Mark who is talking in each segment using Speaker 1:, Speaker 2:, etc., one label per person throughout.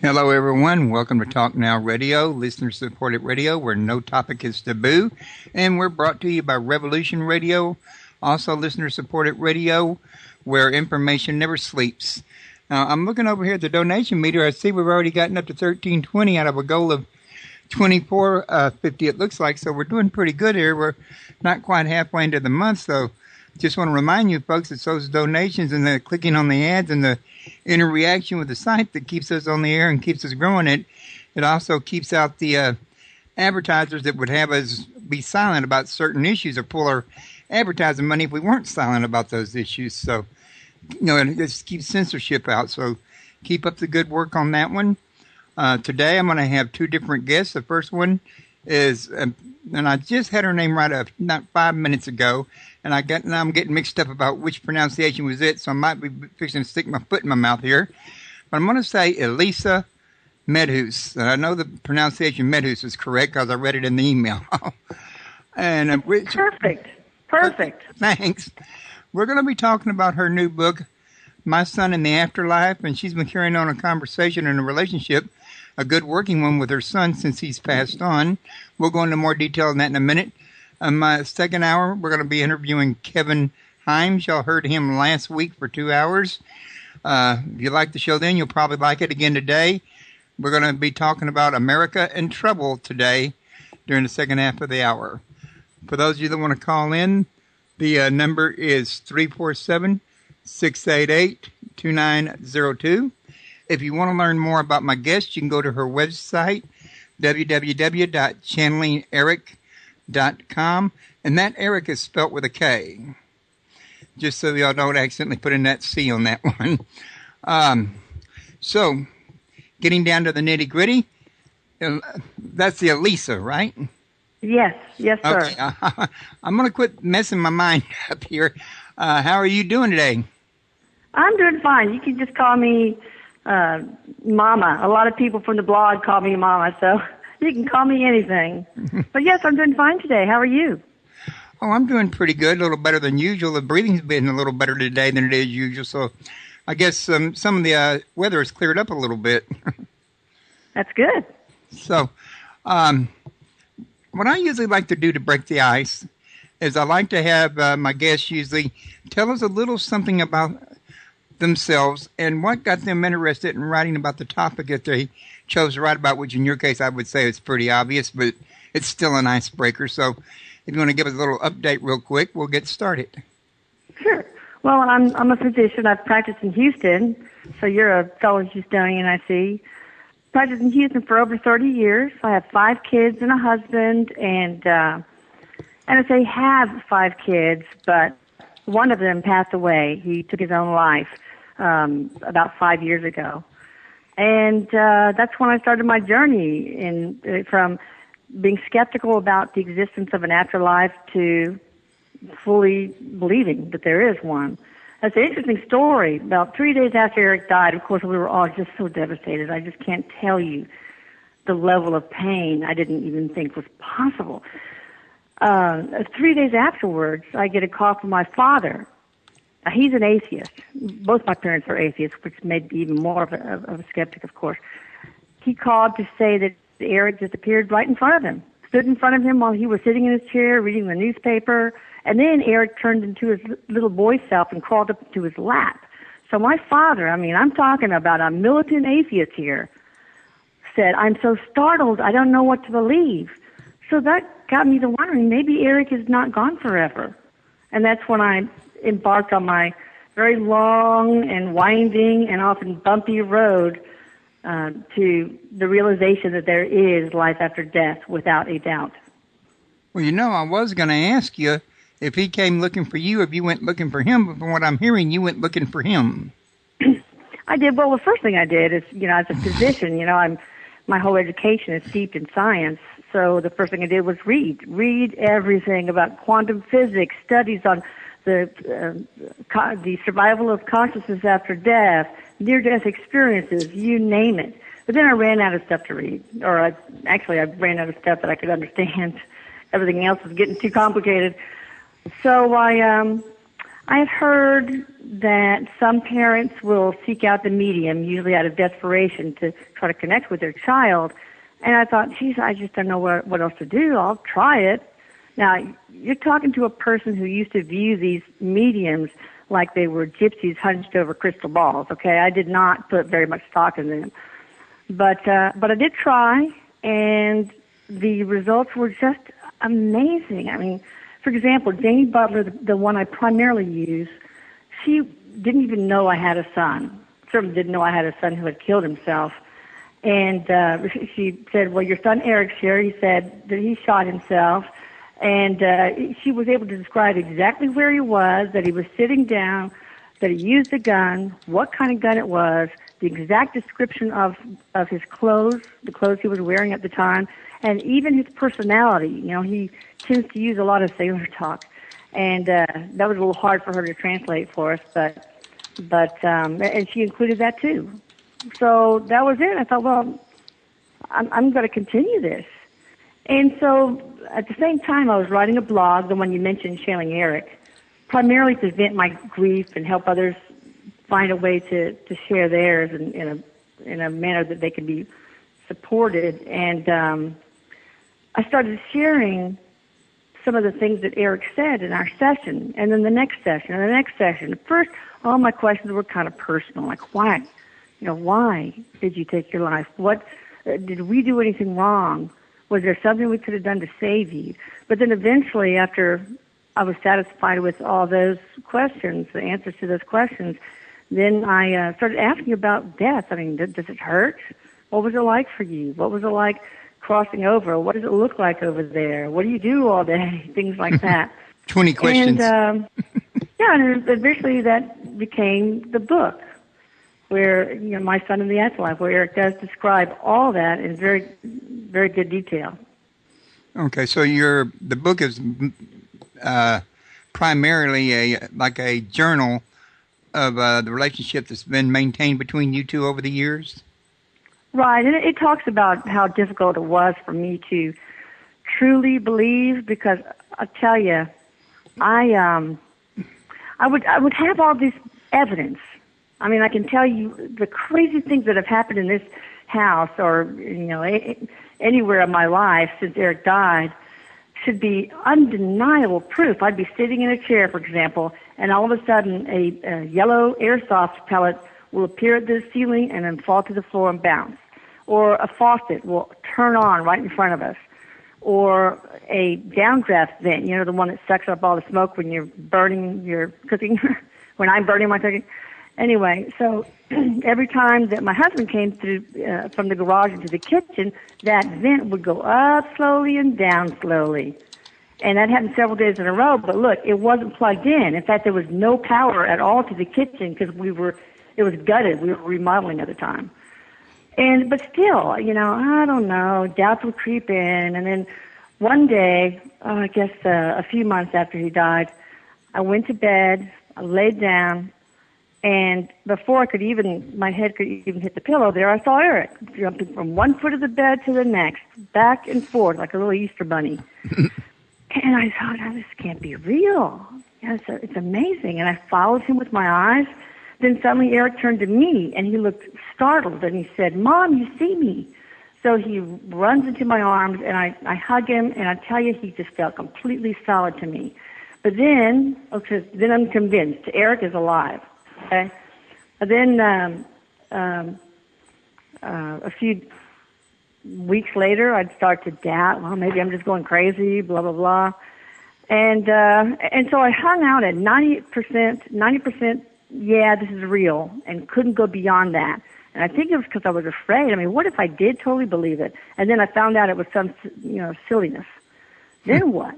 Speaker 1: Hello, everyone. Welcome to Talk Now Radio, listener-supported radio, where no topic is taboo. And we're brought to you by Revolution Radio, also listener-supported radio, where information never sleeps. Now, I'm looking over here at the donation meter. I see we've already gotten up to $13.20 out of a goal of $24.50, it looks like. So we're doing pretty good here. We're not quite halfway into the month, so just want to remind you, folks, it's those donations and the clicking on the ads and the interaction with the site that keeps us on the air and keeps us growing it. It also keeps out the advertisers that would have us be silent about certain issues or pull our advertising money if we weren't silent about those issues. So, it just keeps censorship out. So keep up the good work on that one. Today I'm going to have two different guests. The first one is, and I just had her name right up not 5 minutes ago, and now I'm getting mixed up about which pronunciation was it, so I might be fixing to stick my foot in my mouth here. But I'm going to say Elisa Medhus. And I know the pronunciation Medhus is correct because I read it in the email. And
Speaker 2: Perfect.
Speaker 1: Thanks. We're going to be talking about her new book, My Son in the Afterlife, and she's been carrying on a conversation and a relationship, a good working one with her son since he's passed on. We'll go into more detail on that in a minute. My second hour, we're going to be interviewing Kevin Himes. Y'all heard him last week for 2 hours. If you like the show then, you'll probably like it again today. We're going to be talking about America in trouble today during the second half of the hour. For those of you that want to call in, the number is 347-688-2902. If you want to learn more about my guest, you can go to her website, www.channelingerik.com, and that Eric is spelt with a K, just so y'all don't accidentally put in that C on that one. So, getting down to the nitty-gritty, that's the Elisa, right?
Speaker 2: Yes, sir.
Speaker 1: Okay. I'm going to quit messing my mind up here. How are you doing today?
Speaker 2: I'm doing fine. You can just call me Mama. A lot of people from the blog call me Mama, so you can call me anything. But yes, I'm doing fine today. How are you?
Speaker 1: Oh, I'm doing pretty good, a little better than usual. The breathing's been a little better today than it is usual, so I guess some of the weather has cleared up a little bit.
Speaker 2: That's good.
Speaker 1: So, what I usually like to do to break the ice is I like to have my guests usually tell us a little something about themselves and what got them interested in writing about the topic that they chose to write about, which in your case I would say is pretty obvious, but it's still an icebreaker. So if you want to give us a little update real quick, we'll get started.
Speaker 2: Sure. Well, I'm a physician. I've practiced in Houston, so you're a fellow Houstonian, I see. Practiced in Houston for over 30 years. I have 5 kids and a husband, and I say have 5 kids, but one of them passed away. He took his own life about 5 years ago. And that's when I started my journey from being skeptical about the existence of an afterlife to fully believing that there is one. That's an interesting story. About 3 days after Eric died, of course, we were all just so devastated. I just can't tell you the level of pain I didn't even think was possible. 3 days afterwards, I get a call from my father. He's an atheist. Both my parents are atheists, which made me even more of a skeptic, of course. He called to say that Eric just appeared right in front of him, stood in front of him while he was sitting in his chair reading the newspaper, and then Eric turned into his little boy self and crawled up to his lap. So my father, I'm talking about a militant atheist here, said, "I'm so startled, I don't know what to believe." So that got me to wondering, maybe Eric is not gone forever. And that's when I embarked on my very long and winding and often bumpy road to the realization that there is life after death, without a doubt.
Speaker 1: Well, I was going to ask you if he came looking for you, if you went looking for him, but from what I'm hearing, you went looking for him.
Speaker 2: I did. Well, the first thing I did is, as a physician, my whole education is steeped in science. So the first thing I did was read everything about quantum physics, studies on the survival of consciousness after death, near-death experiences, you name it. But then I ran out of stuff to read, or I ran out of stuff that I could understand. Everything else was getting too complicated. So I I had heard that some parents will seek out the medium, usually out of desperation, to try to connect with their child. And I thought, geez, I just don't know what else to do. I'll try it. Now, you're talking to a person who used to view these mediums like they were gypsies hunched over crystal balls, okay? I did not put very much stock in them. But I did try, and the results were just amazing. I mean, for example, Janie Butler, the one I primarily use, she didn't even know I had a son. Certainly didn't know I had a son who had killed himself. And she said, well, your son Eric's here. He said that he shot himself. And she was able to describe exactly where he was, that he was sitting down, that he used a gun, what kind of gun it was, the exact description of his clothes, the clothes he was wearing at the time, and even his personality. You know, he tends to use a lot of sailor talk. And that was a little hard for her to translate for us, but and she included that too. So that was it. I thought, well, I'm going to continue this. And so at the same time, I was writing a blog, the one you mentioned, Channeling Eric, primarily to vent my grief and help others find a way to share theirs in a manner that they can be supported. And I started sharing some of the things that Eric said in our session, and then the next session, and the next session. At first, all my questions were kind of personal, like why? You know, why did you take your life? What did we do anything wrong? Was there something we could have done to save you? But then eventually, after I was satisfied with all those questions, the answers to those questions, then I started asking about death. I mean, does it hurt? What was it like for you? What was it like crossing over? What does it look like over there? What do you do all day? Things like that.
Speaker 1: 20 questions.
Speaker 2: And, yeah, and eventually that became the book, where, you know, My Son in the Afterlife, where Eric does describe all that in very, very good detail.
Speaker 1: Okay, so the book is primarily a journal of the relationship that's been maintained between you two over the years?
Speaker 2: Right, and it talks about how difficult it was for me to truly believe, because I tell you, I would have all this evidence. I mean, I can tell you the crazy things that have happened in this house, or, you know, anywhere in my life since Eric died, should be undeniable proof. I'd be sitting in a chair, for example, and all of a sudden a yellow airsoft pellet will appear at the ceiling and then fall to the floor and bounce. Or a faucet will turn on right in front of us. Or a downdraft vent, you know, the one that sucks up all the smoke when you're burning your cooking, when I'm burning my cooking. Anyway, so every time that my husband came through from the garage into the kitchen, that vent would go up slowly and down slowly. And that happened several days in a row, but look, it wasn't plugged in. In fact, there was no power at all to the kitchen because it was gutted. We were remodeling at the time. But still, you know, I don't know, doubts would creep in. And then one day, I guess a few months after he died, I went to bed, I laid down, and before my head could even hit the pillow, there I saw Eric jumping from one foot of the bed to the next, back and forth like a little Easter bunny. And I thought, oh, this can't be real. Yeah, it's amazing. And I followed him with my eyes. Then suddenly Eric turned to me, and he looked startled, and he said, "Mom, you see me." So he runs into my arms, and I hug him, and I tell you, he just felt completely solid to me. But then I'm convinced Eric is alive. Okay? And then a few weeks later, I'd start to doubt, well, maybe I'm just going crazy, blah, blah, blah. And so I hung out at 90%, yeah, this is real, and couldn't go beyond that. And I think it was because I was afraid. I mean, what if I did totally believe it? And then I found out it was some, silliness. Then what?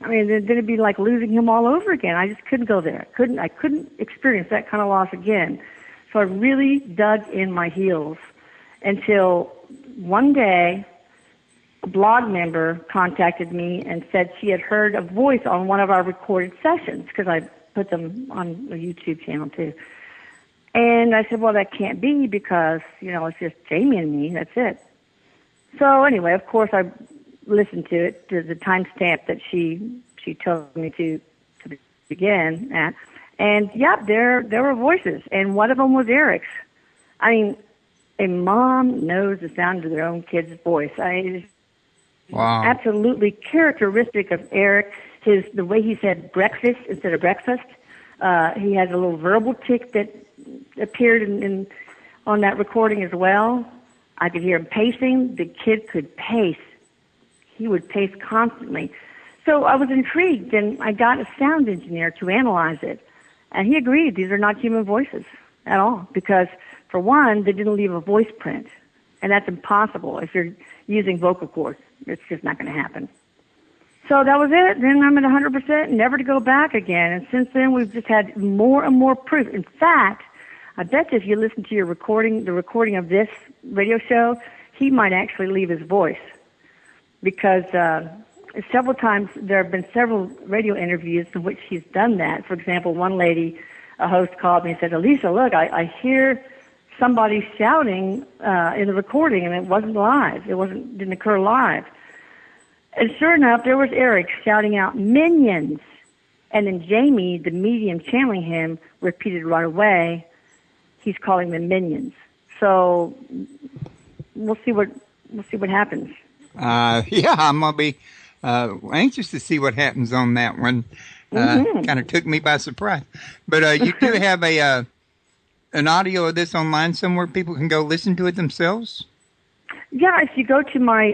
Speaker 2: I mean, then it'd be like losing him all over again. I just couldn't go there. I couldn't experience that kind of loss again. So I really dug in my heels until one day a blog member contacted me and said she had heard a voice on one of our recorded sessions, because I put them on a YouTube channel too. And I said, well, that can't be, because, it's just Jamie and me. That's it. So anyway, of course, I listened to it, to the timestamp that she told me to begin at. And yeah, there were voices, and one of them was Eric's. I mean, a mom knows the sound of their own kid's voice. It's
Speaker 1: Wow.
Speaker 2: absolutely characteristic of Eric. The way he said breakfast instead of breakfast. He has a little verbal tick that appeared on that recording as well. I could hear him pacing. The kid could pace. He would pace constantly. So I was intrigued, and I got a sound engineer to analyze it. And he agreed these are not human voices at all because, for one, they didn't leave a voice print. And that's impossible if you're using vocal cords. It's just not going to happen. So that was it. Then I'm at 100%, never to go back again. And since then, we've just had more and more proof. In fact, I bet you if you listen to the recording of this radio show, he might actually leave his voice. Because several times, there have been several radio interviews in which he's done that. For example, one lady, a host, called me and said, Elisa, look, I hear somebody shouting in the recording, and it wasn't live. Didn't occur live. And sure enough, there was Eric shouting out "minions," and then Jamie, the medium channeling him, repeated right away, he's calling them minions. So we'll see what happens.
Speaker 1: Yeah, I'm gonna be anxious to see what happens on that one. Kind of took me by surprise, but you do have an audio of this online somewhere people can go listen to it themselves.
Speaker 2: Yeah, if you go to my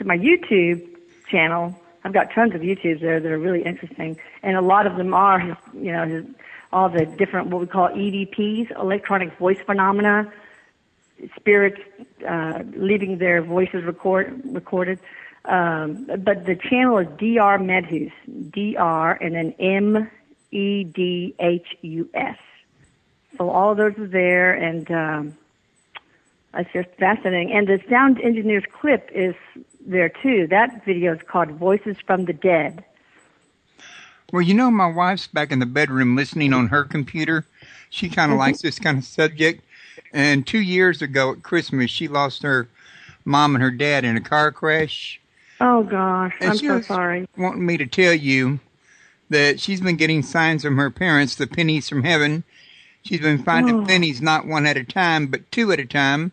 Speaker 2: YouTube channel, I've got tons of YouTubes there that are really interesting, and a lot of them are, all the different what we call EVPs, electronic voice phenomena, spirits leaving their voices recorded. But the channel is Dr. Medhus, Dr. and then Medhus. So all of those are there, and it's just fascinating. And the sound engineer's clip is there too. That video is called Voices from the Dead.
Speaker 1: Well, my wife's back in the bedroom listening on her computer. She kind of likes this kind of subject. And 2 years ago at Christmas, she lost her mom and her dad in a car crash.
Speaker 2: Oh, gosh.
Speaker 1: And
Speaker 2: I'm so sorry.
Speaker 1: Wanting me to tell you that she's been getting signs from her parents, the pennies from heaven. She's been finding pennies not one at a time, but two at a time,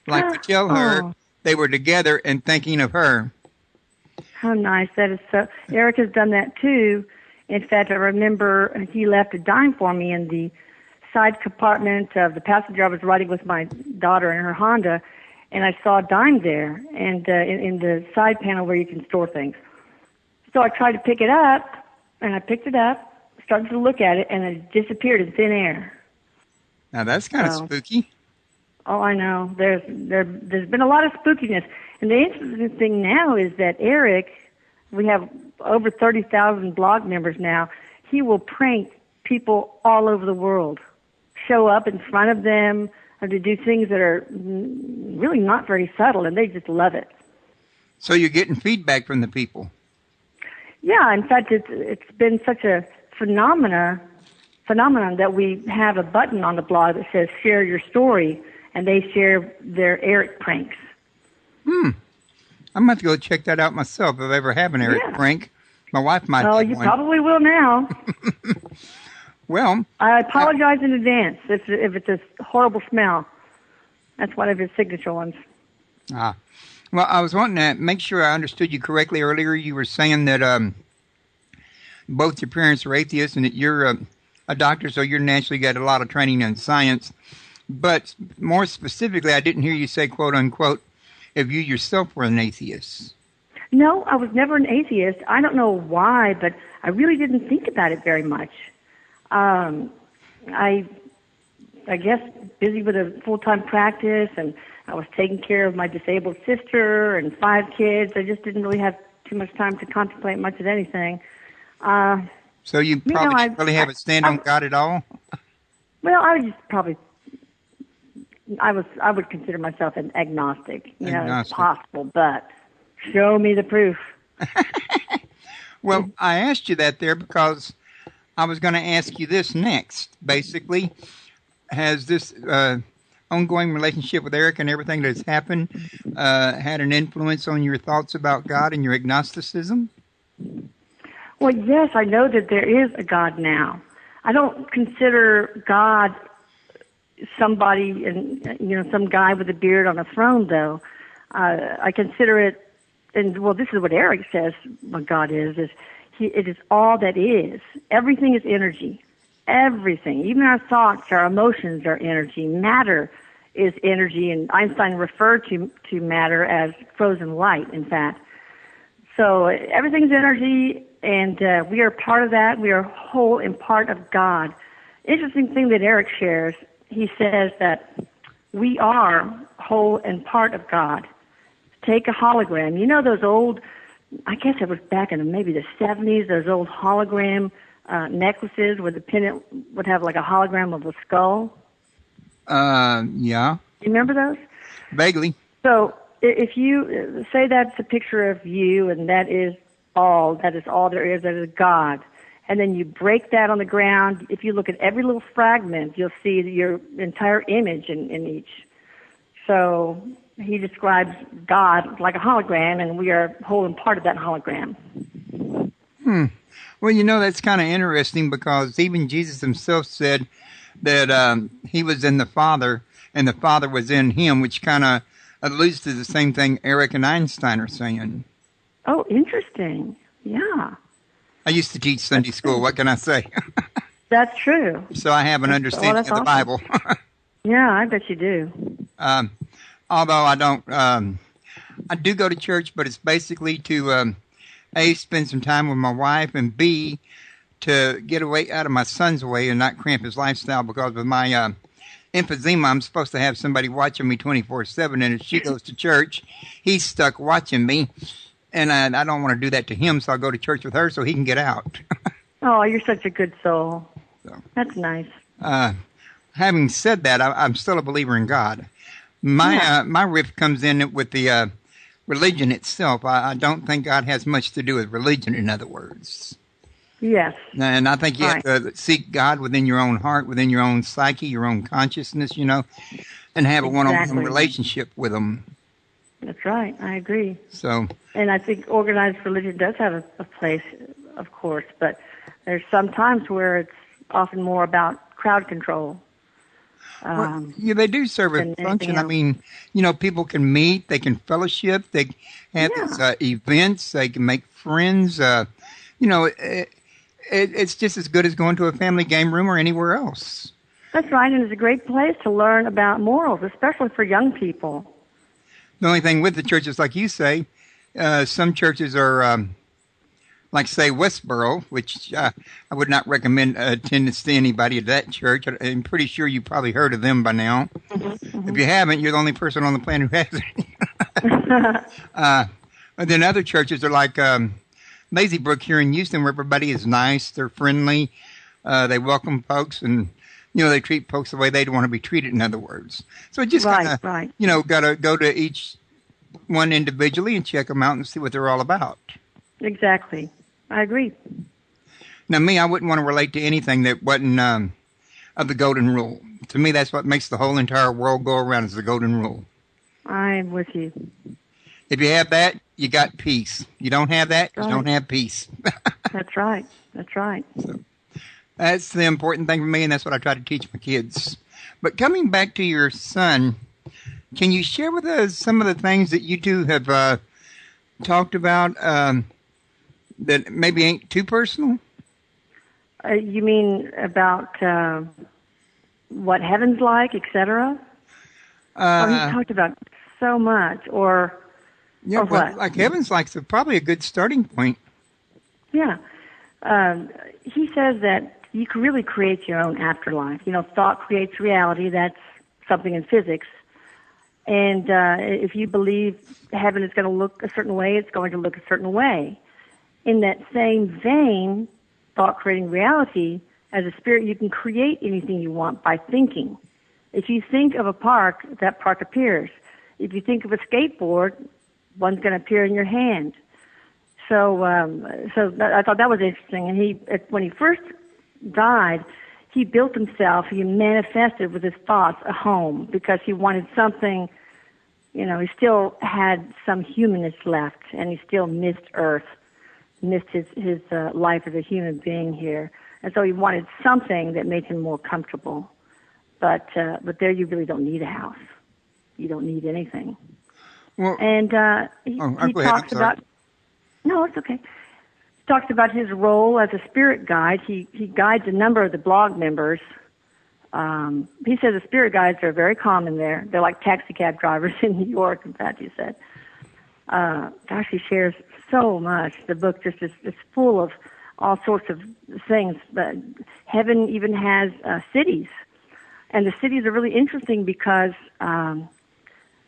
Speaker 1: like to tell her they were together and thinking of her.
Speaker 2: How nice. That is so. Eric has done that too. In fact, I remember he left a dime for me in the side compartment of the passenger. I was riding with my daughter in her Honda, and I saw a dime there, and in the side panel where you can store things. So I tried to pick it up, and I picked it up, started to look at it, and it disappeared in thin air.
Speaker 1: Now that's kind of spooky.
Speaker 2: Oh, I know. There's been a lot of spookiness, and the interesting thing now is that Eric, we have over 30,000 blog members now. He will prank people all over the world, show up in front of them, or to do things that are really not very subtle, and they just love it.
Speaker 1: So you're getting feedback from the people.
Speaker 2: Yeah, in fact, it's been such a phenomenon that we have a button on the blog that says "Share Your Story," and they share their Eric pranks.
Speaker 1: I'm going to have to go check that out myself if I ever have an Eric prank. My wife might have one.
Speaker 2: Oh, you probably will now.
Speaker 1: Well,
Speaker 2: I apologize in advance if it's a horrible smell. That's one of his signature ones.
Speaker 1: Well, I was wanting to make sure I understood you correctly earlier. You were saying that both your parents are atheists and that you're a doctor, so you're naturally got a lot of training in science. But more specifically, I didn't hear you say, quote unquote, if you yourself were an atheist.
Speaker 2: No, I was never an atheist. I don't know why, but I really didn't think about it very much. I guess busy with a full-time practice, and I was taking care of my disabled sister and 5 kids. I just didn't really have too much time to contemplate much of anything.
Speaker 1: So you probably didn't really have a stand on God at all?
Speaker 2: Well, I would consider myself an agnostic. It's possible, but show me the proof.
Speaker 1: Well, I asked you that there because I was going to ask you this next. Basically, has this ongoing relationship with Eric and everything that's happened had an influence on your thoughts about God and your agnosticism?
Speaker 2: Well, yes, I know that there is a God now. I don't consider God somebody, and some guy with a beard on a throne, though. I consider it, and well, this is what Eric says. What God is it is all that is. Everything is energy. Everything, even our thoughts, our emotions, are energy. Matter is energy, and Einstein referred to matter as frozen light. In fact, so everything's energy, and we are part of that. We are whole and part of God. Interesting thing that Eric shares. He says that we are whole and part of God. Take a hologram. You know those old, I guess it was back in maybe the 70s, those old hologram necklaces where the pendant would have like a hologram of a skull?
Speaker 1: Yeah.
Speaker 2: You remember those?
Speaker 1: Vaguely.
Speaker 2: So if you say that's a picture of you and that is all there is, that is God, and then you break that on the ground, if you look at every little fragment, you'll see your entire image in each. So he describes God like a hologram, and we are whole and part of that hologram.
Speaker 1: Well, that's kind of interesting because even Jesus himself said that he was in the Father and the Father was in him, which kind of alludes to the same thing Eric and Einstein are saying.
Speaker 2: Oh, interesting. Yeah.
Speaker 1: I used to teach Sunday school. What can I say?
Speaker 2: That's true.
Speaker 1: So I have an understanding of the
Speaker 2: awesome.
Speaker 1: Bible.
Speaker 2: Yeah, I bet you do.
Speaker 1: Although I don't, I do go to church, but it's basically to, A, spend some time with my wife, and B, to get away out of my son's way and not cramp his lifestyle, because with my emphysema, I'm supposed to have somebody watching me 24/7, and if she goes to church, he's stuck watching me. And I don't want to do that to him, so I'll go to church with her so he can get out.
Speaker 2: Oh, you're such a good soul.
Speaker 1: So,
Speaker 2: that's nice.
Speaker 1: Having said that, I'm still a believer in God. My riff comes in with the religion itself. I don't think God has much to do with religion, in other words.
Speaker 2: Yes.
Speaker 1: And I think you have to seek God within your own heart, within your own psyche, your own consciousness, and have a one-on-one relationship with Him.
Speaker 2: That's right. I agree.
Speaker 1: So,
Speaker 2: and I think organized religion does have a place, of course, but there's some times where it's often more about crowd control.
Speaker 1: They do serve a function. I mean, people can meet, they can fellowship, they have these, events, they can make friends. It's just as good as going to a family game room or anywhere else.
Speaker 2: That's right, and it's a great place to learn about morals, especially for young people.
Speaker 1: The only thing with the churches, like you say, some churches are, like, say, Westboro, which I would not recommend attendance to anybody at that church. I'm pretty sure you probably heard of them by now. Mm-hmm. If you haven't, you're the only person on the planet who hasn't. And then other churches are like Lazy Brook here in Houston, where everybody is nice, they're friendly, they welcome folks, and they treat folks the way they'd want to be treated, in other words. So it just kind of, got to go to each one individually and check them out and see what they're all about.
Speaker 2: Exactly. I agree.
Speaker 1: Now, me, I wouldn't want to relate to anything that wasn't of the golden rule. To me, that's what makes the whole entire world go around, is the golden rule.
Speaker 2: I'm with you.
Speaker 1: If you have that, you got peace. You don't have that, you don't have peace.
Speaker 2: That's right. That's right.
Speaker 1: So, that's the important thing for me, and that's what I try to teach my kids. But coming back to your son, can you share with us some of the things that you two have talked about that maybe ain't too personal?
Speaker 2: You mean about what heaven's like, etc.? He talked about so much, or what?
Speaker 1: Like heaven's like, so probably a good starting point.
Speaker 2: Yeah. He says that you can really create your own afterlife. Thought creates reality. That's something in physics. And if you believe heaven is going to look a certain way, it's going to look a certain way. In that same vein, thought creating reality, as a spirit, you can create anything you want by thinking. If you think of a park, that park appears. If you think of a skateboard, one's going to appear in your hand. So I thought that was interesting. And when he first died, he built himself, he manifested with his thoughts a home because he wanted something, he still had some humanness left, and he still missed Earth, missed his life as a human being here. And so he wanted something that made him more comfortable. But there you really don't need a house. You don't need anything.
Speaker 1: Well,
Speaker 2: and he talks about, no, it's okay. He talks about his role as a spirit guide. He guides a number of the blog members. He says the spirit guides are very common there. They're like taxi cab drivers in New York, in fact, he said. Gosh, he shares so much. The book just is full of all sorts of things. But heaven even has cities. And the cities are really interesting because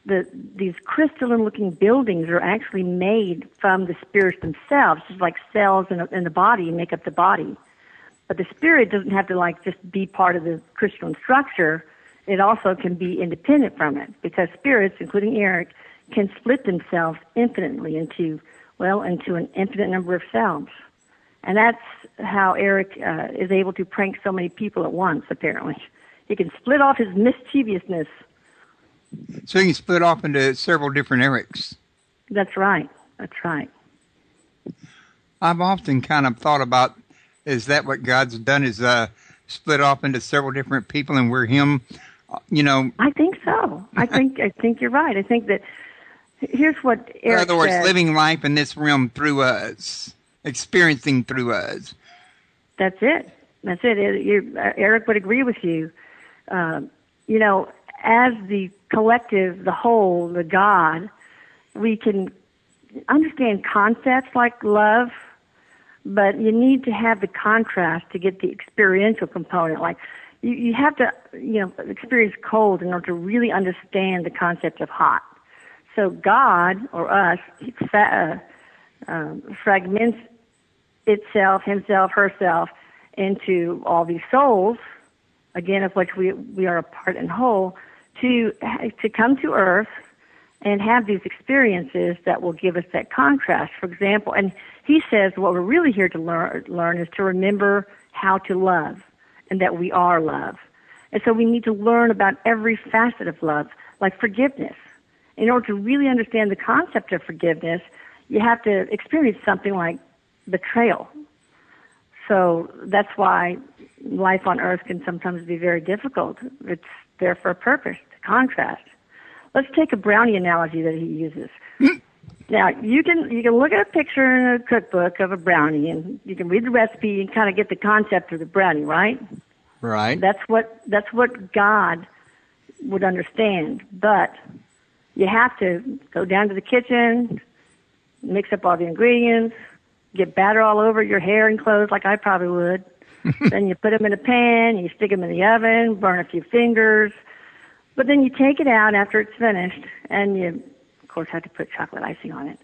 Speaker 2: these crystalline-looking buildings are actually made from the spirits themselves, just like cells in the body make up the body. But the spirit doesn't have to just be part of the crystalline structure. It also can be independent from it, because spirits, including Eric, can split themselves infinitely into an infinite number of selves. And that's how Eric is able to prank so many people at once, apparently. He can split off his mischievousness.
Speaker 1: So he can split off into several different Erics.
Speaker 2: That's right. That's right.
Speaker 1: I've often kind of thought about, is that what God's done, is split off into several different people, and we're him,
Speaker 2: I think so. I think you're right. I think that here's what Eric said. In other words,
Speaker 1: living life in this realm through us, experiencing through us.
Speaker 2: That's it. Eric would agree with you. As the collective, the whole, the God, we can understand concepts like love, but you need to have the contrast to get the experiential component. Like you have to, experience cold in order to really understand the concept of hot. So God, or us, fragments itself, himself, herself, into all these souls, again, of which we are a part and whole, to come to Earth and have these experiences that will give us that contrast. For example, and he says what we're really here to learn is to remember how to love, and that we are love. And so we need to learn about every facet of love, like forgiveness. In order to really understand the concept of forgiveness, you have to experience something like betrayal. So that's why life on Earth can sometimes be very difficult. It's there for a purpose, to contrast. Let's take a brownie analogy that he uses. Now, you can look at a picture in a cookbook of a brownie, and you can read the recipe and kind of get the concept of the brownie, right?
Speaker 1: Right.
Speaker 2: That's what God would understand. But you have to go down to the kitchen, mix up all the ingredients, get batter all over your hair and clothes like I probably would. Then you put them in a pan, you stick them in the oven, burn a few fingers. But then you take it out after it's finished, and you, of course, have to put chocolate icing on it.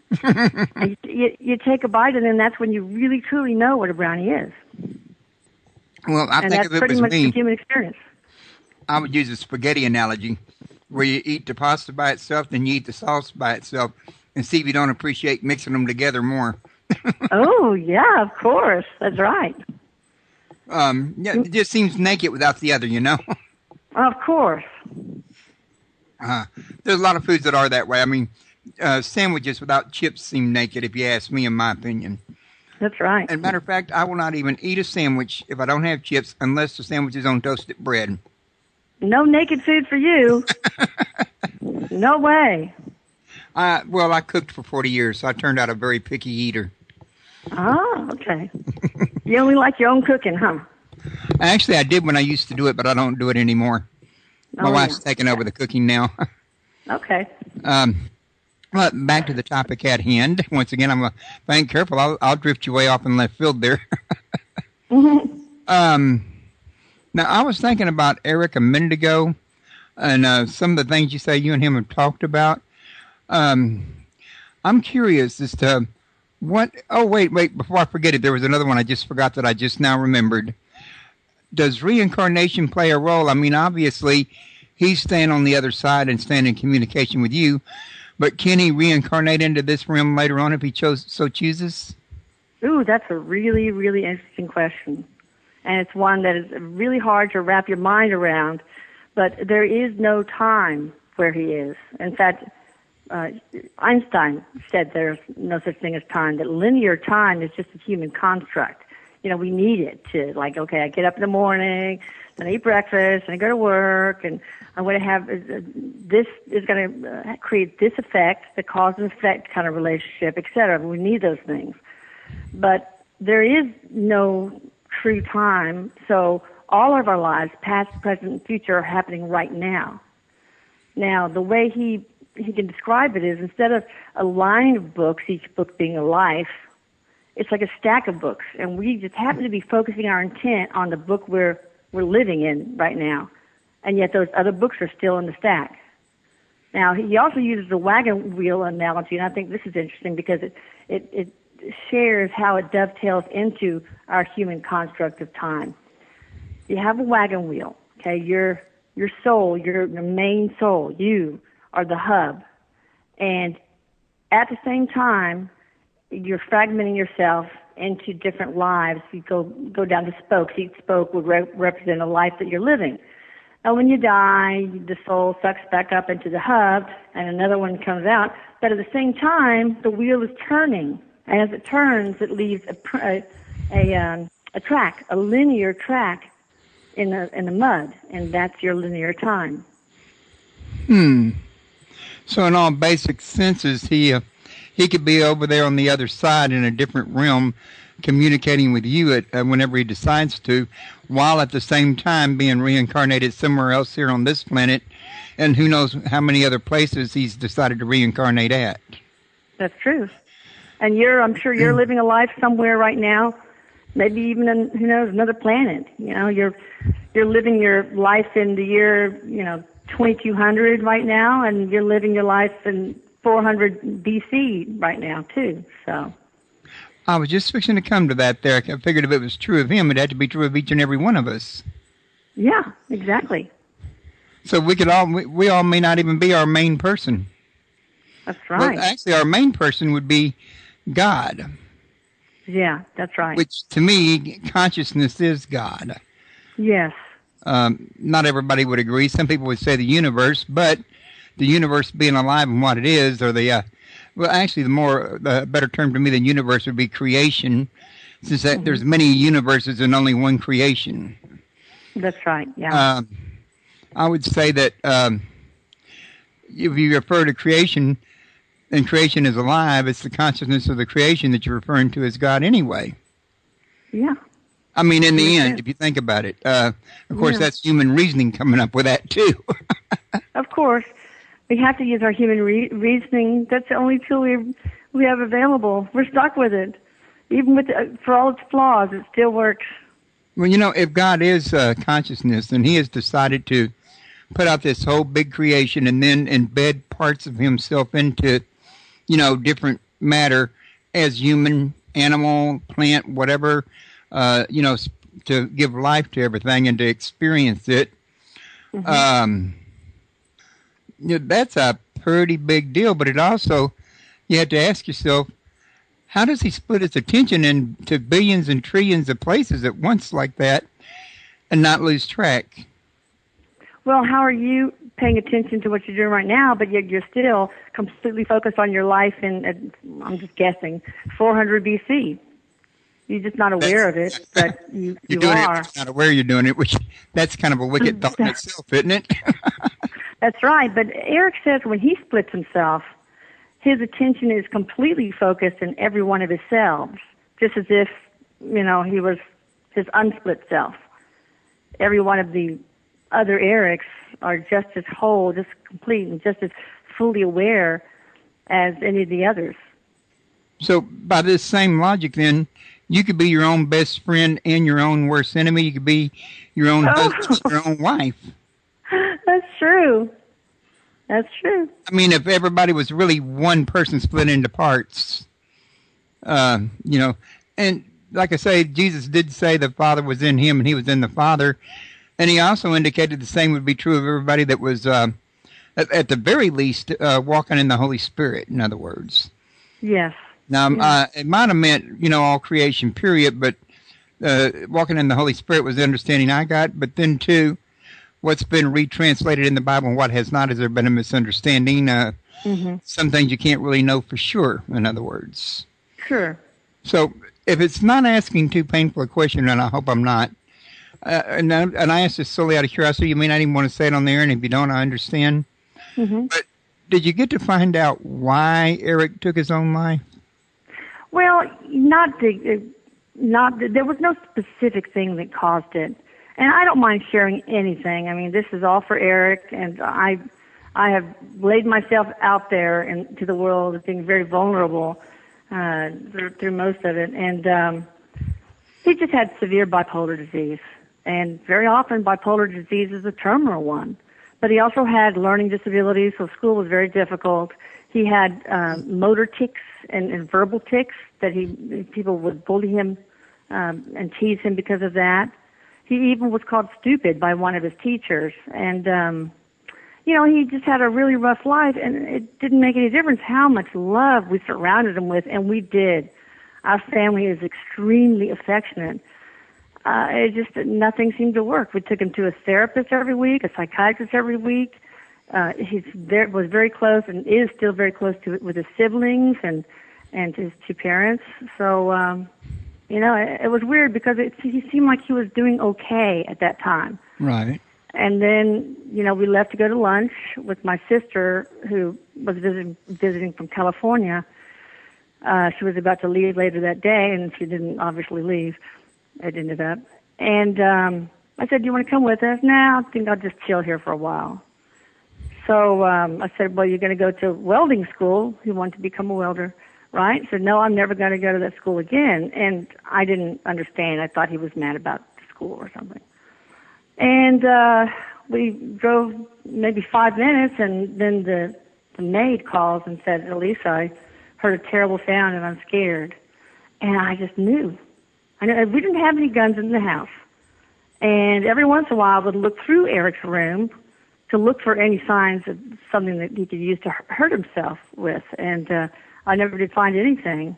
Speaker 2: And you take a bite, and then that's when you really, truly know what a brownie is.
Speaker 1: Well, I think if it was me,
Speaker 2: that's pretty much the human experience.
Speaker 1: I would use a spaghetti analogy, where you eat the pasta by itself, then you eat the sauce by itself, and see if you don't appreciate mixing them together more.
Speaker 2: Oh, yeah, of course. That's right.
Speaker 1: It just seems naked without the other,
Speaker 2: Of course.
Speaker 1: There's a lot of foods that are that way. I mean, sandwiches without chips seem naked, if you ask me, in my opinion.
Speaker 2: That's right.
Speaker 1: As a matter of fact, I will not even eat a sandwich if I don't have chips unless the sandwich is on toasted bread.
Speaker 2: No naked food for you. No way.
Speaker 1: I cooked for 40 years, so I turned out a very picky eater.
Speaker 2: Oh, okay. You only like your own cooking, huh?
Speaker 1: Actually, I did when I used to do it, but I don't do it anymore. My wife's taking over the cooking now.
Speaker 2: Okay.
Speaker 1: Well, back to the topic at hand. Once again, if I ain't careful, I'll drift you way off in left field there. Now, I was thinking about Eric a minute ago, and some of the things you and him have talked about. I'm curious as to what... Oh, wait, before I forget it, there was another one I just forgot that I just now remembered. Does reincarnation play a role? I mean, obviously, he's staying on the other side and staying in communication with you, but can he reincarnate into this realm later on if he so chooses?
Speaker 2: Ooh, that's a really, really interesting question. And it's one that is really hard to wrap your mind around, but there is no time where he is. In fact, Einstein said there's no such thing as time, that linear time is just a human construct. we need it to, like, okay, I get up in the morning, then I eat breakfast, and I go to work, and I'm going to have, this is going to create this effect, the cause and effect kind of relationship, et cetera. We need those things. But there is no true time, so all of our lives, past, present, and future, are happening right now. Now, the way he can describe it is, instead of a line of books, each book being a life, it's like a stack of books, and we just happen to be focusing our intent on the book we're living in right now, and yet those other books are still in the stack. Now, he also uses the wagon wheel analogy, and I think this is interesting because it shares how it dovetails into our human construct of time. You have a wagon wheel, okay? Your soul, your main soul, you are the hub, and at the same time, you're fragmenting yourself into different lives. You go down to spokes. Each spoke would represent a life that you're living. And when you die, the soul sucks back up into the hub, and another one comes out. But at the same time, the wheel is turning, and as it turns, it leaves a track, a linear track in the mud, and that's your linear time.
Speaker 1: So in all basic senses, he could be over there on the other side in a different realm, communicating with you whenever he decides to, while at the same time being reincarnated somewhere else here on this planet, and who knows how many other places he's decided to reincarnate at.
Speaker 2: That's true. And I'm sure you're living a life somewhere right now, maybe even in, who knows, another planet. You're living your life in the year, 2200 right now, and you're living your life in 400 BC right now, too. So
Speaker 1: I was just fixing to come to that there. I figured if it was true of him, it had to be true of each and every one of us.
Speaker 2: Yeah, exactly.
Speaker 1: So we all may not even be our main person.
Speaker 2: That's right.
Speaker 1: Well, actually, our main person would be God.
Speaker 2: Yeah, that's right.
Speaker 1: Which, to me, consciousness is God. Yes. Not everybody would agree. Some people would say the universe, but the universe being alive and what it is, or the better term to me than universe would be creation, since there's many universes and only one creation.
Speaker 2: That's right, yeah.
Speaker 1: I would say that if you refer to creation, and creation is alive, it's the consciousness of the creation that you're referring to as God anyway.
Speaker 2: Yeah.
Speaker 1: I mean, in the end, if you think about it. Of course, that's human reasoning coming up with that, too.
Speaker 2: Of course. We have to use our human reasoning. That's the only tool we have available. We're stuck with it. Even for all its flaws, it still works.
Speaker 1: Well, if God is consciousness, then he has decided to put out this whole big creation and then embed parts of himself into, different matter as human, animal, plant, whatever, to give life to everything and to experience it. Mm-hmm. That's a pretty big deal, but it also, you have to ask yourself, how does he split his attention into billions and trillions of places at once like that and not lose track?
Speaker 2: Well, how are you paying attention to what you're doing right now, but yet you're still completely focused on your life in, I'm just guessing, 400 BC? You're just not aware of it, but you are.
Speaker 1: It, not aware you're doing it, which that's kind of a wicked thought in itself, isn't it?
Speaker 2: That's right. But Eric says when he splits himself, his attention is completely focused in every one of his selves, just as if, he was his unsplit self. Every one of the other Erics are just as whole, just complete, and just as fully aware as any of the others.
Speaker 1: So by this same logic, then, you could be your own best friend and your own worst enemy. You could be your own husband and your own wife.
Speaker 2: That's true. That's true.
Speaker 1: I mean, if everybody was really one person split into parts, and like I say, Jesus did say the Father was in him and he was in the Father. And he also indicated the same would be true of everybody that was, at the very least, walking in the Holy Spirit, in other words.
Speaker 2: Yes.
Speaker 1: Now, it might have meant, all creation, period, but walking in the Holy Spirit was the understanding I got. But then, too, what's been retranslated in the Bible and what has not, has there been a misunderstanding? Some things you can't really know for sure, in other words.
Speaker 2: Sure.
Speaker 1: So if it's not asking too painful a question, and I hope I'm not, and I asked this solely out of curiosity. You may not even want to say it on there, and if you don't, I understand.
Speaker 2: Hmm.
Speaker 1: But did you get to find out why Eric took his own life?
Speaker 2: Well, there was no specific thing that caused it, and I don't mind sharing anything. I mean, this is all for Eric, and I have laid myself out there into the world as being very vulnerable through most of it, and he just had severe bipolar disease, and very often bipolar disease is a terminal one. But he also had learning disabilities, so school was very difficult. He had motor tics and verbal tics that people would bully him and tease him because of that. He even was called stupid by one of his teachers. And, he just had a really rough life, and it didn't make any difference how much love we surrounded him with, and we did. Our family is extremely affectionate. Nothing seemed to work. We took him to a therapist every week, a psychiatrist every week. Was very close and is still very close with his siblings and his two parents. So, it was weird because he seemed like he was doing okay at that time.
Speaker 1: Right.
Speaker 2: And then, we left to go to lunch with my sister, who was visiting from California. She was about to leave later that day, and she didn't obviously leave. It ended up. And I said, do you want to come with us? No, I think I'll just chill here for a while. So I said, well, you're going to go to welding school. He wanted to become a welder, right? I said, no, I'm never going to go to that school again. And I didn't understand. I thought he was mad about school or something. And we drove maybe 5 minutes, and then the maid calls and said, Elisa, I heard a terrible sound, and I'm scared. And I just knew. I know we didn't have any guns in the house. And every once in a while I would look through Eric's room to look for any signs of something that he could use to hurt himself with. And I never did find anything.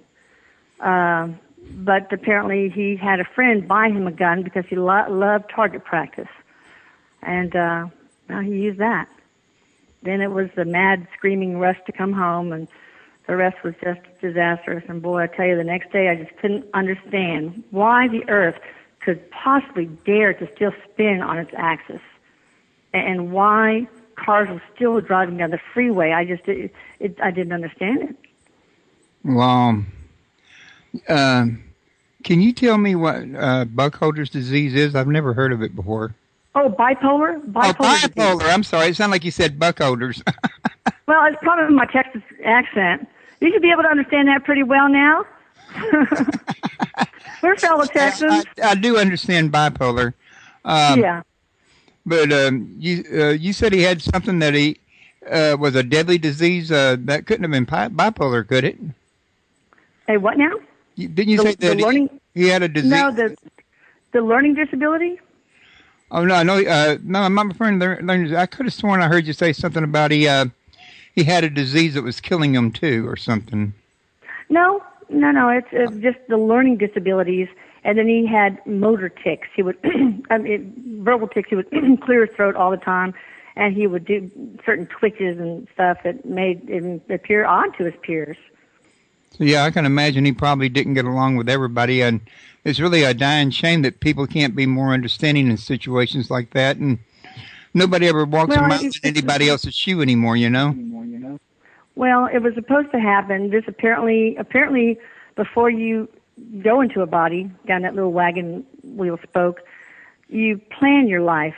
Speaker 2: But apparently he had a friend buy him a gun because he loved target practice. And he used that. Then it was the mad screaming rush to come home, and the rest was just disastrous. And boy, I tell you, the next day I just couldn't understand why the earth could possibly dare to still spin on its axis, and why cars were still driving down the freeway. I didn't understand it.
Speaker 1: Well, can you tell me what Buckholder's disease is? I've never heard of it before.
Speaker 2: Oh, bipolar?
Speaker 1: Bipolar.
Speaker 2: Disease.
Speaker 1: I'm sorry. It sounded like you said Buckholders.
Speaker 2: Well, it's probably my Texas accent. You should be able to understand that pretty well now. We're fellow Texans.
Speaker 1: I do understand bipolar.
Speaker 2: Yeah.
Speaker 1: But you said he had something that he was a deadly disease. That couldn't have been bipolar, could it?
Speaker 2: Hey, what now?
Speaker 1: Didn't you say that he had a disease?
Speaker 2: No, the learning disability?
Speaker 1: Oh, no, no, I'm not referring to learning. I could have sworn I heard you say something about he had a disease that was killing him too, or something. No.
Speaker 2: It's just the learning disabilities, and then he had motor tics. He would, verbal tics. He would clear his throat all the time, and he would do certain twitches and stuff that made him appear odd to his peers.
Speaker 1: So yeah, I can imagine he probably didn't get along with everybody, and it's really a dying shame that people can't be more understanding in situations like that, and nobody ever walks a mile in anybody else's shoe anymore, you know?
Speaker 2: Well, it was supposed to happen. This apparently, before you go into a body, down that little wagon wheel spoke, you plan your life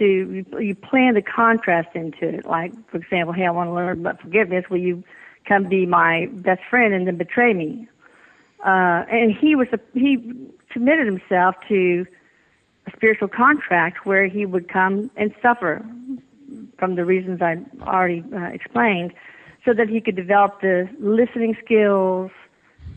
Speaker 2: you plan the contrast into it. Like, for example, hey, I want to learn about forgiveness. Will you come be my best friend and then betray me? And he committed himself to a spiritual contract where he would come and suffer from the reasons I already explained, so that he could develop the listening skills,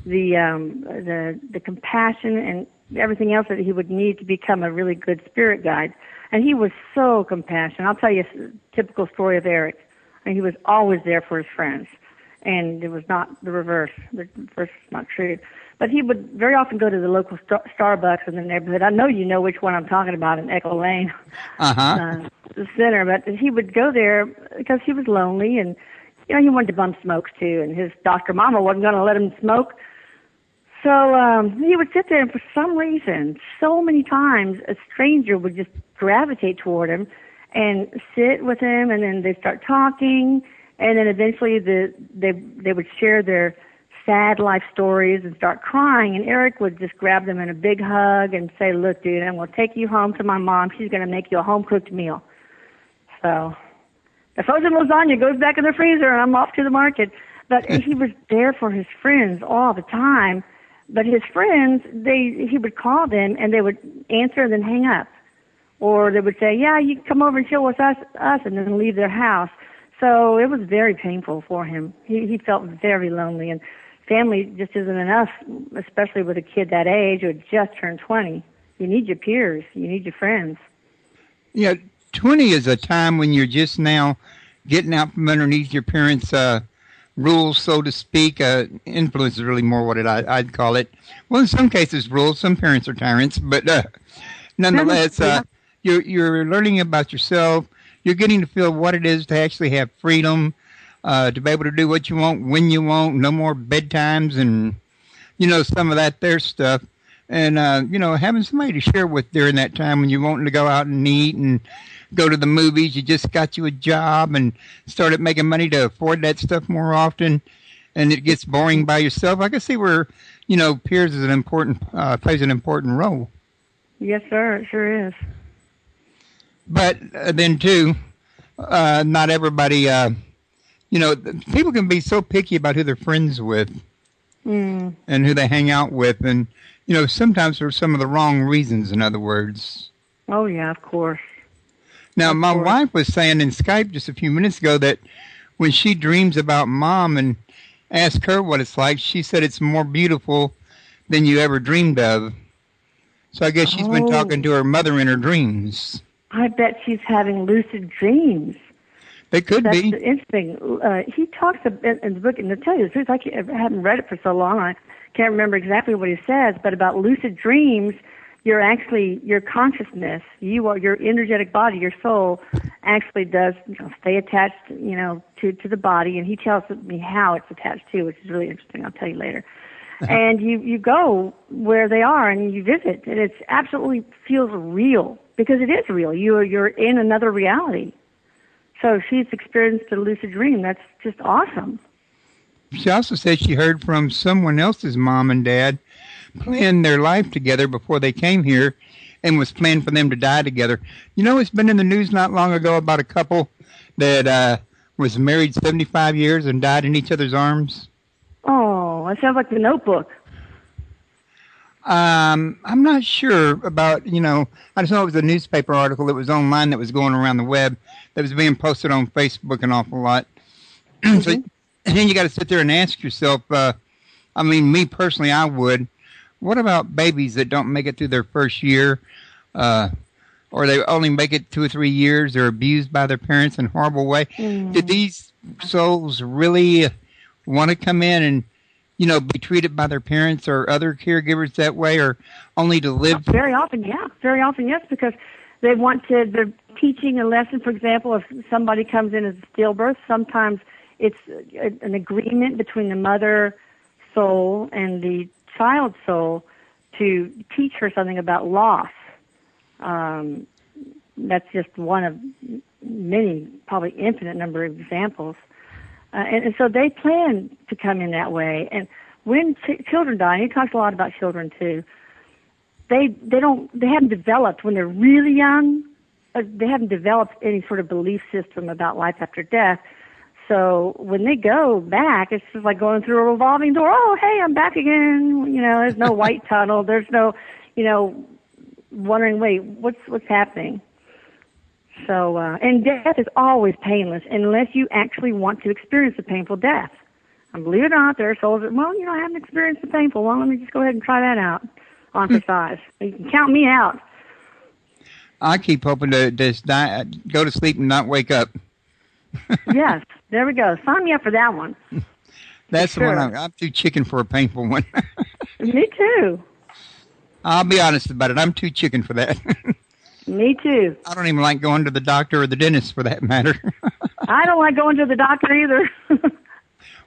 Speaker 2: the compassion, and everything else that he would need to become a really good spirit guide. And he was so compassionate. I'll tell you a typical story of Eric. And he was always there for his friends. And it was not the reverse. The reverse is not true. But he would very often go to the local Starbucks in the neighborhood. I know you know which one I'm talking about in Echo Lane, the center. But he would go there because he was lonely, and he wanted to bum smokes too. And his doctor mama wasn't going to let him smoke. So he would sit there, and for some reason, so many times, a stranger would just gravitate toward him and sit with him, and then they start talking, and then eventually they would share their sad life stories and start crying, and Eric would just grab them in a big hug and say, "Look, dude, I'm going to take you home to my mom. She's going to make you a home-cooked meal." So the frozen lasagna goes back in the freezer, and I'm off to the market. But he was there for his friends all the time. But his friends, he would call them, and they would answer and then hang up. Or they would say, "Yeah, you can come over and chill with us," and then leave their house. So it was very painful for him. He felt very lonely, and family just isn't enough, especially with a kid that age who had just turned 20. You need your peers. You need your friends.
Speaker 1: Yeah, 20 is a time when you're just now getting out from underneath your parents' rules, so to speak. Influence is really more what I'd call it. Well, in some cases, rules. Some parents are tyrants, but nonetheless, you're learning about yourself. You're getting to feel what it is to actually have freedom, to be able to do what you want when you want. No more bedtimes and some of that there stuff. And having somebody to share with during that time when you're wanting to go out and eat and go to the movies. You just got you a job and started making money to afford that stuff more often, and it gets boring by yourself. I can see where, peers is plays an important role.
Speaker 2: Yes, sir, it sure is.
Speaker 1: But then too, not everybody, people can be so picky about who they're friends with and who they hang out with, and sometimes for some of the wrong reasons. In other words.
Speaker 2: Oh yeah, of course.
Speaker 1: Now, my wife was saying in Skype just a few minutes ago that when she dreams about Mom and ask her what it's like, she said it's more beautiful than you ever dreamed of. So I guess she's been talking to her mother in her dreams.
Speaker 2: I bet she's having lucid dreams.
Speaker 1: They could be.
Speaker 2: That's interesting. He talks in the book, and to tell you the truth, I haven't read it for so long, I can't remember exactly what he says, but about lucid dreams, your consciousness, your energetic body, your soul, actually does stay attached, to the body, and he tells me how it's attached to, which is really interesting. I'll tell you later. And you go where they are and you visit, and it absolutely feels real because it is real. You're in another reality. So she's experienced a lucid dream. That's just awesome.
Speaker 1: She also said she heard from someone else's mom and dad planned their life together before they came here and was planned for them to die together. It's been in the news not long ago about a couple that was married 75 years and died in each other's arms.
Speaker 2: Oh, that sounds like The Notebook.
Speaker 1: I'm not sure about, I just know it was a newspaper article that was online that was going around the web that was being posted on Facebook an awful lot. So, and then you got to sit there and ask yourself, me personally, I would, what about babies that don't make it through their first year, or they only make it 2 or 3 years, they're abused by their parents in a horrible way? Did these souls really want to come in and, be treated by their parents or other caregivers that way, or only to live? Very often,
Speaker 2: yes, because they're teaching a lesson. For example, if somebody comes in as a stillbirth, sometimes it's an agreement between the mother soul and the child soul to teach her something about loss. That's just one of many, probably infinite number of examples. And so they plan to come in that way. And when children die, and he talks a lot about children too, they haven't developed, when they're really young, they haven't developed any sort of belief system about life after death. So when they go back, it's just like going through a revolving door. Oh, hey, I'm back again. There's no white tunnel. There's no, wondering, wait, what's happening? So, and death is always painless unless you actually want to experience a painful death. And believe it or not, there are souls that, I haven't experienced the painful. Well, let me just go ahead and try that out on for size. You can count me out.
Speaker 1: I keep hoping to just go to sleep and not wake up.
Speaker 2: Yes, there we go. Sign me up for that one.
Speaker 1: That's the one. I'm too chicken for a painful one.
Speaker 2: Me too.
Speaker 1: I'll be honest about it. I'm too chicken for that.
Speaker 2: Me too.
Speaker 1: I don't even like going to the doctor or the dentist for that matter.
Speaker 2: I don't like going to the doctor either.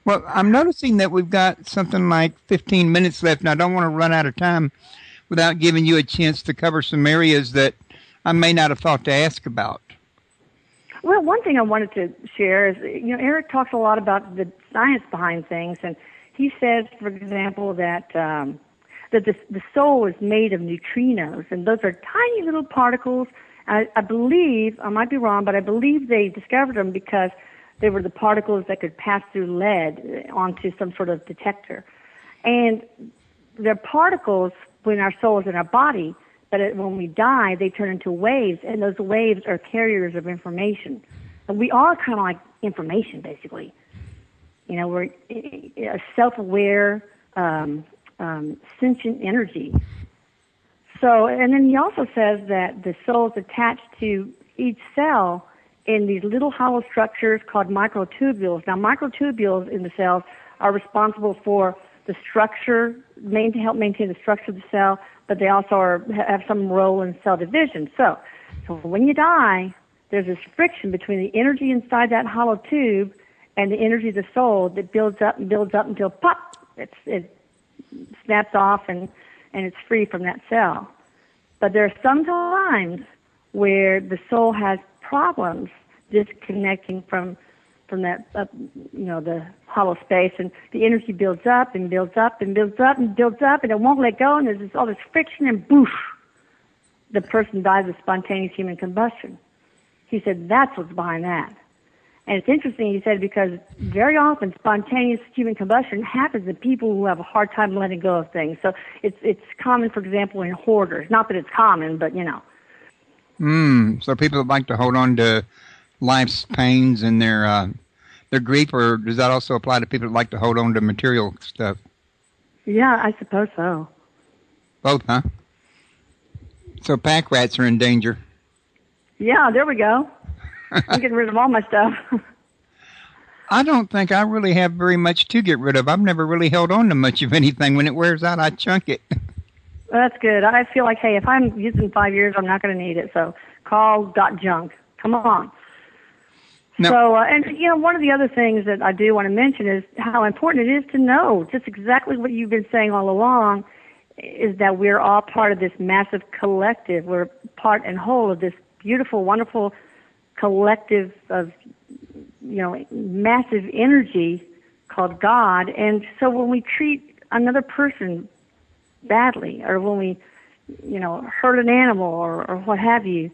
Speaker 1: Well, I'm noticing that we've got something like 15 minutes left, and I don't want to run out of time without giving you a chance to cover some areas that I may not have thought to ask about.
Speaker 2: Well, one thing I wanted to share is, Eric talks a lot about the science behind things, and he says, for example, that the soul is made of neutrinos, and those are tiny little particles. I believe, I might be wrong, but I believe they discovered them because they were the particles that could pass through lead onto some sort of detector. And they're particles when our soul is in our body, but when we die, they turn into waves, and those waves are carriers of information. And we are kind of like information, basically. We're a self-aware, sentient energy. So, and then he also says that the soul is attached to each cell in these little hollow structures called microtubules. Now, microtubules in the cells are responsible for the structure, to help maintain the structure of the cell, but they also have some role in cell division. So when you die, there's this friction between the energy inside that hollow tube and the energy of the soul that builds up and builds up until pop, it snaps off and it's free from that cell. But there are some times where the soul has problems disconnecting from that, the hollow space, and the energy builds up and builds up and builds up and builds up, and it won't let go, and there's all this friction, and boof, the person dies of spontaneous human combustion. He said that's what's behind that. And it's interesting, he said, because very often spontaneous human combustion happens in people who have a hard time letting go of things. So it's common, for example, in hoarders. Not that it's common, but
Speaker 1: So people that like to hold on to life's pains and their grief, or does that also apply to people that like to hold on to material stuff?
Speaker 2: Yeah, I suppose so.
Speaker 1: Both, huh? So pack rats are in danger.
Speaker 2: Yeah, there we go. I'm getting rid of all my stuff.
Speaker 1: I don't think I really have very much to get rid of. I've never really held on to much of anything. When it wears out, I chunk it.
Speaker 2: Well, that's good. I feel like, hey, if I'm using 5 years, I'm not going to need it. So call got junk. Come on.
Speaker 1: No.
Speaker 2: So, and one of the other things that I do want to mention is how important it is to know just exactly what you've been saying all along, is that we're all part of this massive collective. We're part and whole of this beautiful, wonderful collective of, massive energy called God. And so when we treat another person badly, or when we, hurt an animal or what have you,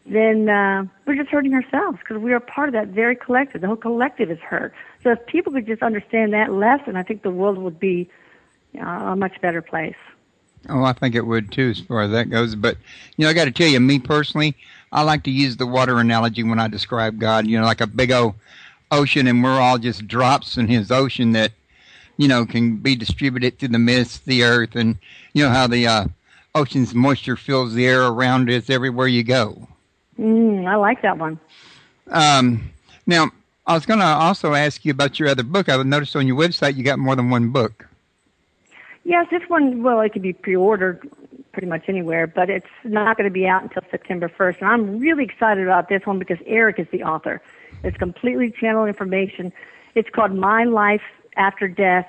Speaker 2: then we're just hurting ourselves, because we are part of that very collective. The whole collective is hurt. So if people could just understand that lesson, I think the world would be a much better place.
Speaker 1: Oh, I think it would too, as far as that goes. But, I got to tell you, me personally, I like to use the water analogy when I describe God, like a big old ocean, and we're all just drops in his ocean that, can be distributed through the mist, the earth, and, how the ocean's moisture fills the air around us everywhere you go.
Speaker 2: I like that one.
Speaker 1: Now, I was going to also ask you about your other book. I noticed on your website you got more than one book.
Speaker 2: Yes, this one, well, it could be pre-ordered pretty much anywhere, but it's not going to be out until September 1st. And I'm really excited about this one because Eric is the author. It's completely channeled information. It's called My Life After Death,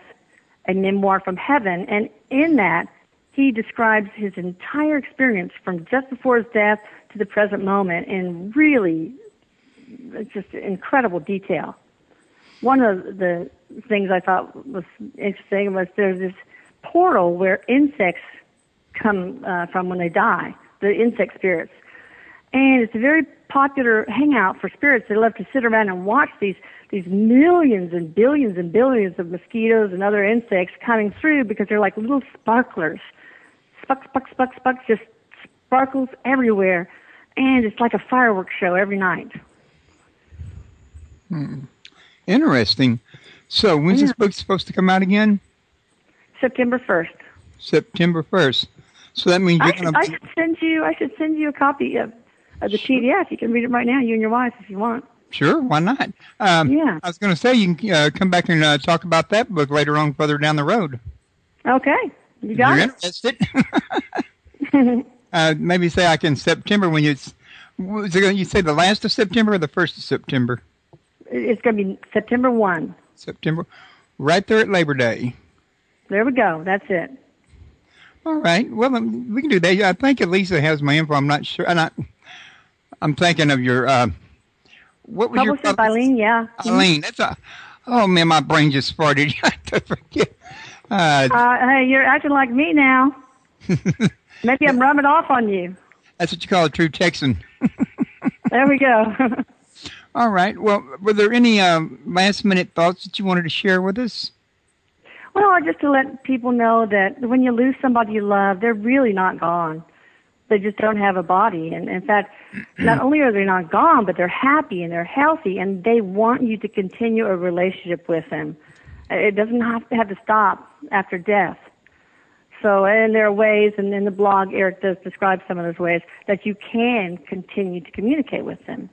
Speaker 2: a Memoir from Heaven. And in that, he describes his entire experience from just before his death to the present moment in really just incredible detail. One of the things I thought was interesting was there's this portal where insects come from when they die, the insect spirits. And it's a very popular hangout for spirits. They love to sit around and watch these millions and billions of mosquitoes and other insects coming through, because they're like little sparklers. Spuck, spuck, spuck, spuck, just sparkles everywhere. And it's like a fireworks show every night.
Speaker 1: Interesting. So when's this book supposed to come out again?
Speaker 2: September 1st.
Speaker 1: September 1st. So that means you're going to...
Speaker 2: I should send you a copy of the PDF. You can read it right now, you and your wife, if you want.
Speaker 1: Sure, why not? I was going to say you can come back and talk about that book later on, further down the road.
Speaker 2: Okay, you got
Speaker 1: it. You're interested? Maybe say like in September when you say the last of September or the 1st of September?
Speaker 2: It's going to be September 1.
Speaker 1: September. Right there at Labor Day.
Speaker 2: There we go. That's it.
Speaker 1: All right. Well, we can do that. I think Elisa has my info. I'm not sure. I'm thinking of your. What was
Speaker 2: Published
Speaker 1: your
Speaker 2: by Eileen, yeah.
Speaker 1: Eileen. That's a. Oh man, my brain just farted. I forget.
Speaker 2: Hey, you're acting like me now. Maybe I'm rubbing off on you.
Speaker 1: That's what you call a true Texan.
Speaker 2: There we go.
Speaker 1: All right. Well, were there any last-minute thoughts that you wanted to share with us?
Speaker 2: Well, just to let people know that when you lose somebody you love, they're really not gone. They just don't have a body. And in fact, not only are they not gone, but they're happy and they're healthy, and they want you to continue a relationship with them. It doesn't have to stop after death. So, and there are ways, and in the blog, Eric does describe some of those ways, that you can continue to communicate with them.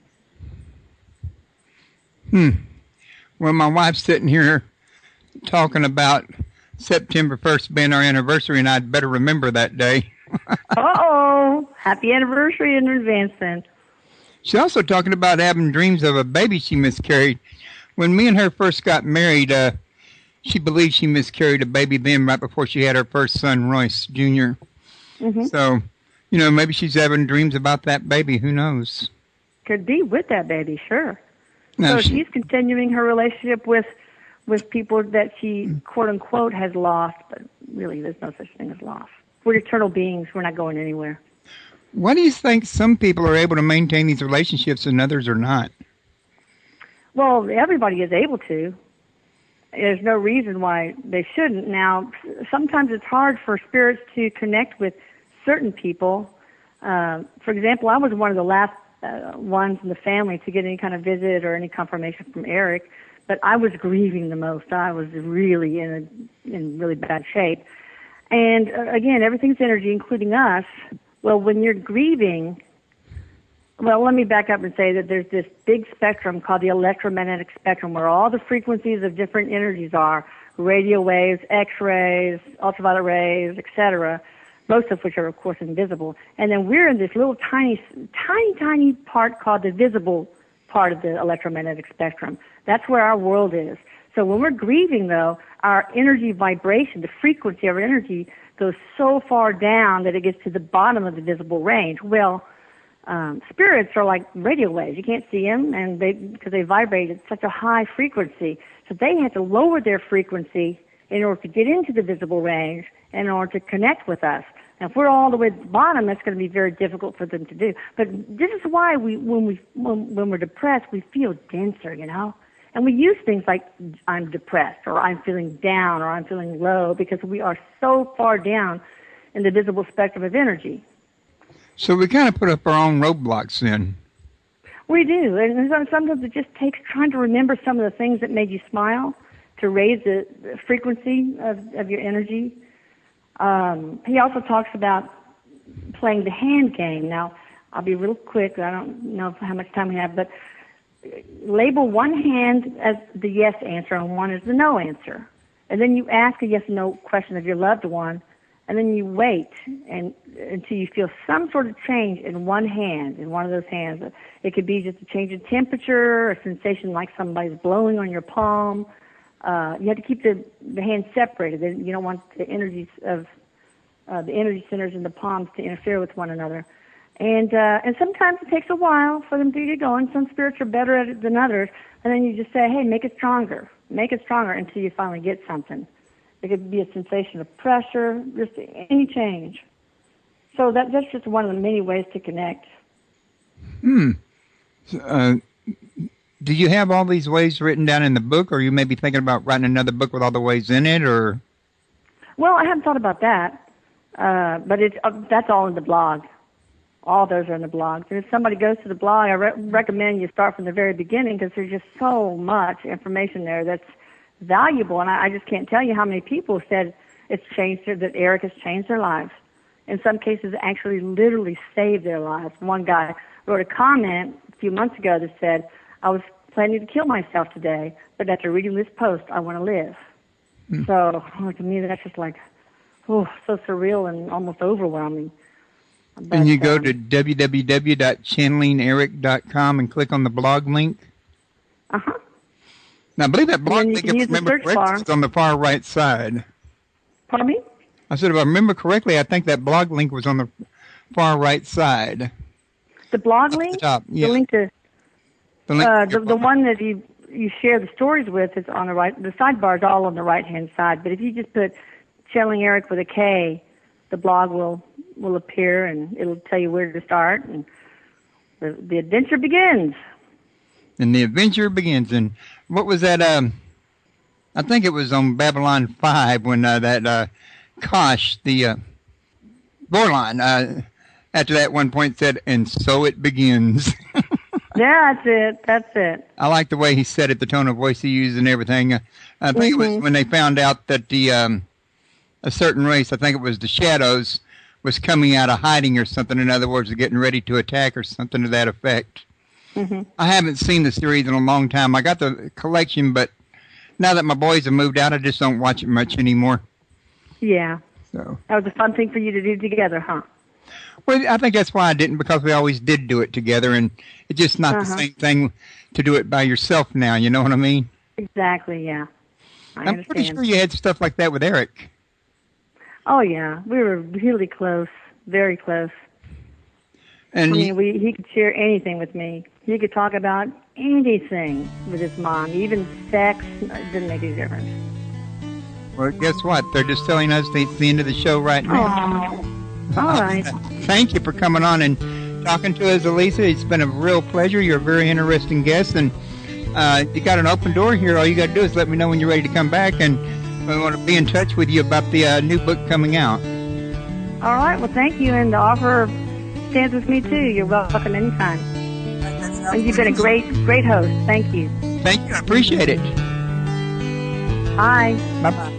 Speaker 1: Well, my wife's sitting here talking about September 1st being our anniversary, and I'd better remember that day.
Speaker 2: Uh-oh. Happy anniversary in advance, then.
Speaker 1: She's also talking about having dreams of a baby she miscarried. When me and her first got married, she believed she miscarried a baby then right before she had her first son, Royce Jr. Mm-hmm. So, maybe she's having dreams about that baby. Who knows?
Speaker 2: Could be with that baby, sure.
Speaker 1: No,
Speaker 2: so she's continuing her relationship with people that she, quote unquote, has lost, but really there's no such thing as loss. We're eternal beings. We're not going anywhere.
Speaker 1: Why do you think some people are able to maintain these relationships and others are not?
Speaker 2: Well, everybody is able to. There's no reason why they shouldn't. Now, sometimes it's hard for spirits to connect with certain people. For example, I was one of the last ones in the family to get any kind of visit or any confirmation from Eric, but I was grieving the most. I was really in really bad shape. And again, everything's energy, including us. Well, when you're grieving, well, let me back up and say that there's this big spectrum called the electromagnetic spectrum where all the frequencies of different energies are, radio waves, X-rays, ultraviolet rays, etc., most of which are, of course, invisible. And then we're in this little tiny part called the visible part of the electromagnetic spectrum. That's where our world is. So when we're grieving, though, our energy vibration, the frequency of our energy, goes so far down that it gets to the bottom of the visible range. Well, spirits are like radio waves. You can't see them, and because they vibrate at such a high frequency. So they have to lower their frequency in order to get into the visible range and in order to connect with us. Now, if we're all the way at the bottom, that's going to be very difficult for them to do. But this is why when we're depressed, we feel denser, And we use things like I'm depressed or I'm feeling down or I'm feeling low because we are so far down in the visible spectrum of energy.
Speaker 1: So we kind of put up our own roadblocks then.
Speaker 2: We do. And sometimes it just takes trying to remember some of the things that made you smile to raise the frequency of your energy. He also talks about playing the hand game. Now, I'll be real quick. I don't know how much time we have, but label one hand as the yes answer and one as the no answer. And then you ask a yes and no question of your loved one, and then you wait until you feel some sort of change in one hand, in one of those hands. It could be just a change in temperature, a sensation like somebody's blowing on your palm. You have to keep the hands separated. You don't want the energies of the energy centers in the palms to interfere with one another. And sometimes it takes a while for them to get going. Some spirits are better at it than others. And then you just say, hey, make it stronger until you finally get something. It could be a sensation of pressure, just any change. So that's just one of the many ways to connect.
Speaker 1: Do you have all these ways written down in the book, or you may be thinking about writing another book with all the ways in it, or?
Speaker 2: Well, I haven't thought about that, but that's all in the blog. All those are in the blog. And if somebody goes to the blog, I recommend you start from the very beginning because there's just so much information there that's valuable. And I just can't tell you how many people said that Eric has changed their lives. In some cases, actually literally saved their lives. One guy wrote a comment a few months ago that said, I was planning to kill myself today, but after reading this post, I want to live. So to me, that's just like, so surreal and almost overwhelming. But,
Speaker 1: and you go to www.channelingeric.com and click on the blog link?
Speaker 2: Uh-huh.
Speaker 1: Now, I believe that
Speaker 2: And
Speaker 1: blog
Speaker 2: then you
Speaker 1: link,
Speaker 2: can
Speaker 1: if I
Speaker 2: use the
Speaker 1: remember
Speaker 2: search
Speaker 1: correctly,
Speaker 2: bar.
Speaker 1: is on the far right side.
Speaker 2: Pardon me?
Speaker 1: I said, if I remember correctly, I think that blog link was on the far right side.
Speaker 2: The blog
Speaker 1: Up at
Speaker 2: link?
Speaker 1: the top, yeah.
Speaker 2: The link to
Speaker 1: The link to your
Speaker 2: the
Speaker 1: blog.
Speaker 2: one that you share the stories with is on the right. The sidebar is all on the right hand side. But if you just put Channeling Eric with a K, the blog will appear and it'll tell you where to start, and the adventure begins.
Speaker 1: And the adventure begins. And what was that? I think it was on Babylon 5 when that Kosh, the Borline, after that one point said, and so it begins.
Speaker 2: Yeah, that's it.
Speaker 1: I like the way he said it, the tone of voice he used and everything. I think it was when they found out that a certain race, I think it was the Shadows, was coming out of hiding or something. In other words, getting ready to attack or something to that effect.
Speaker 2: Mm-hmm.
Speaker 1: I haven't seen the series in a long time. I got the collection, but now that my boys have moved out, I just don't watch it much anymore.
Speaker 2: Yeah.
Speaker 1: So,
Speaker 2: That was a fun thing for you to do together, huh?
Speaker 1: well, I think that's why I didn't, because we always did do it together, and it's just not the same thing to do it by yourself now. You know what I mean?
Speaker 2: Exactly, yeah. I
Speaker 1: I'm
Speaker 2: understand.
Speaker 1: pretty sure you had stuff like that with Eric.
Speaker 2: Oh, yeah. We were really close, very close.
Speaker 1: And
Speaker 2: I mean, he could share anything with me. He could talk about anything with his mom, even sex. It didn't make any difference.
Speaker 1: well, guess what? They're just telling us it's the end of the show right now.
Speaker 2: Oh, all right.
Speaker 1: Thank you for coming on and talking to us, Elisa. It's been a real pleasure. You're a very interesting guest, and you got an open door here. All you got to do is let me know when you're ready to come back, and we want to be in touch with you about the new book coming out.
Speaker 2: All right. Well, thank you, and the offer stands with me too. You're welcome anytime. And you've been a great host. Thank you.
Speaker 1: Thank you. I appreciate it.
Speaker 2: Bye.
Speaker 1: Bye-bye.